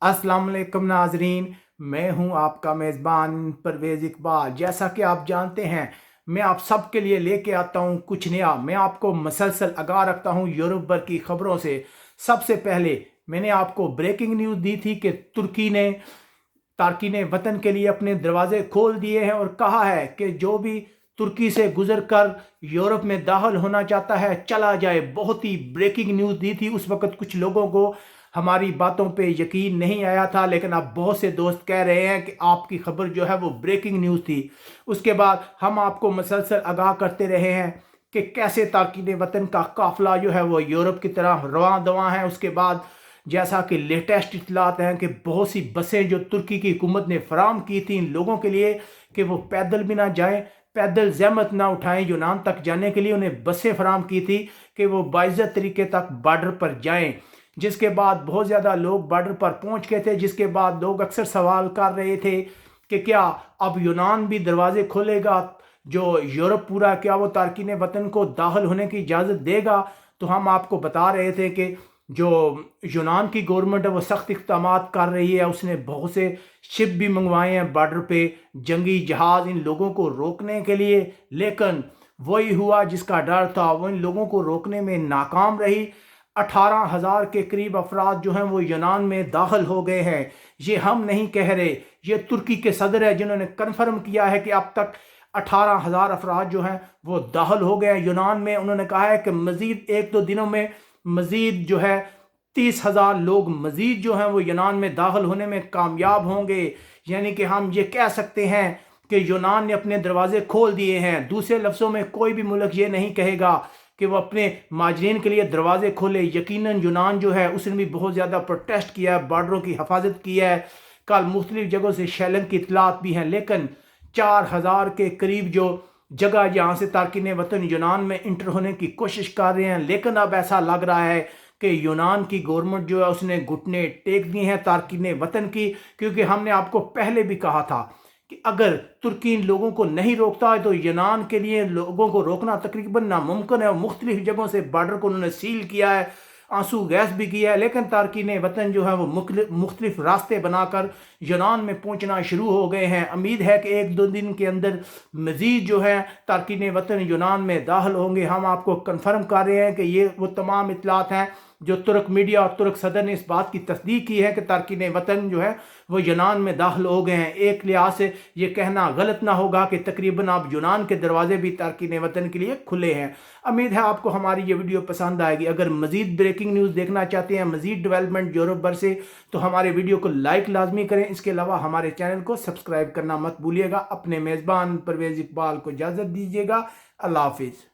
अस्सलाम वालेकुम नाजरीन। मैं हूं आपका मेज़बान परवेज़ इकबाल। जैसा कि आप जानते हैं, मैं आप सब के लिए लेके आता हूं कुछ नया। मैं आपको मसलसल आगाह रखता हूं यूरोप भर की खबरों से। सबसे पहले मैंने आपको ब्रेकिंग न्यूज़ दी थी कि तुर्की ने तारकीन वतन के लिए अपने दरवाजे खोल दिए हैं और कहा है कि जो भी तुर्की से गुजर कर यूरोप में दाखिल होना चाहता है चला जाए। बहुत ही ब्रेकिंग न्यूज़ दी थी। उस वक्त कुछ लोगों को हमारी बातों पे यकीन नहीं आया था, लेकिन अब बहुत से दोस्त कह रहे हैं कि आपकी खबर जो है वो ब्रेकिंग न्यूज़ थी। उसके बाद हम आपको मसलसल आगाह करते रहे हैं कि कैसे तारकीन वतन का काफिला जो है वो यूरोप की तरह रवां दवां है। उसके बाद जैसा कि लेटेस्ट इतलात हैं कि बहुत सी बसें जो तुर्की की हुकूमत ने फराम की थी इन लोगों के लिए कि वो पैदल भी ना जाएं, पैदल ज़हमत ना उठाएं यूनान तक जाने के लिए, उन्हें बसें फराम की थी कि वो बाइज़्ज़त तरीके तक बॉर्डर पर जाएं। जिसके बाद बहुत ज़्यादा लोग बॉर्डर पर पहुंच गए थे। जिसके बाद लोग अक्सर सवाल कर रहे थे कि क्या अब यूनान भी दरवाजे खोलेगा, जो यूरोप पूरा, क्या वो तारकीन वतन को दाखिल होने की इजाज़त देगा। तो हम आपको बता रहे थे कि जो यूनान की गवर्नमेंट है वो सख्त इक़दाम कर रही है। उसने बहुत से शिप भी मंगवाए हैं बॉर्डर पे, जंगी जहाज़, इन लोगों को रोकने के लिए। लेकिन वही हुआ जिसका डर था, वो इन लोगों को रोकने में नाकाम रही। 18,000 के करीब अफराद जो हैं वो यूनान में दाखिल हो गए हैं। ये हम नहीं कह रहे, ये तुर्की के सदर है जिन्होंने कन्फर्म किया है कि अब तक 18,000 अफराद जो हैं वो दाखिल हो गए हैं यूनान में। उन्होंने कहा है कि मज़ीद 1-2 दिनों में मज़ीद जो है 30,000 लोग मज़ीद जो हैं वो यूनान में दाखिल होने में कामयाब होंगे। यानी कि हम ये कह सकते हैं कि यूनान ने अपने दरवाजे खोल दिए हैं। दूसरे लफ्ज़ों में कोई भी मुल्क ये नहीं कहेगा कि वो अपने माजरीन के लिए दरवाजे खोले। यकीनन यूनान जो है उसने भी बहुत ज़्यादा प्रोटेस्ट किया है, बॉर्डरों की हिफाजत की है। कल मुख्तलिफ जगहों से शेलिंग की इतलात भी हैं, लेकिन 4,000 के करीब जो जगह जहाँ से तारकीन वतन यूनान में इंटर होने की कोशिश कर रहे हैं। लेकिन अब ऐसा लग रहा है कि यूनान की गवर्नमेंट जो है उसने घुटने टेक दिए हैं तारकीन वतन की, क्योंकि हमने आपको पहले भी कहा था कि अगर तुर्की इन लोगों को नहीं रोकता है तो यूनान के लिए लोगों को रोकना तकरीबन नामुमकिन है। मुख्तलिफ जगहों से बॉर्डर को उन्होंने सील किया है, आंसू गैस भी किया है, लेकिन तारकीन वतन जो है वो मुख्तलिफ रास्ते बनाकर यूनान में पहुंचना शुरू हो गए हैं। उम्मीद है कि 1-2 दिन के अंदर मज़ीद जो है तारकीन वतन यूनान में दाखिल होंगे। हम आपको कन्फर्म कर रहे हैं कि ये वो तमाम इतलात हैं जो तुर्क मीडिया और तुर्क सदर ने इस बात की तस्दीक की है कि तारकीन वतन जो है वो यूनान में दाखिल हो गए हैं। एक लिहाज से ये कहना गलत ना होगा कि तकरीबन अब यूनान के दरवाजे भी तारकीन वतन के लिए खुले हैं। उम्मीद है आपको हमारी ये वीडियो पसंद आएगी। अगर मज़ीद ब्रेकिंग न्यूज़ देखना चाहते हैं, मज़ीद डेवलपमेंट यूरोप भर से, तो हमारे वीडियो को लाइक लाजमी करें। इसके अलावा हमारे चैनल को सब्सक्राइब करना मत भूलिएगा। अपने मेज़बान परवेज़ इकबाल को इजाज़त दीजिएगा। अल्लाह हाफिज़।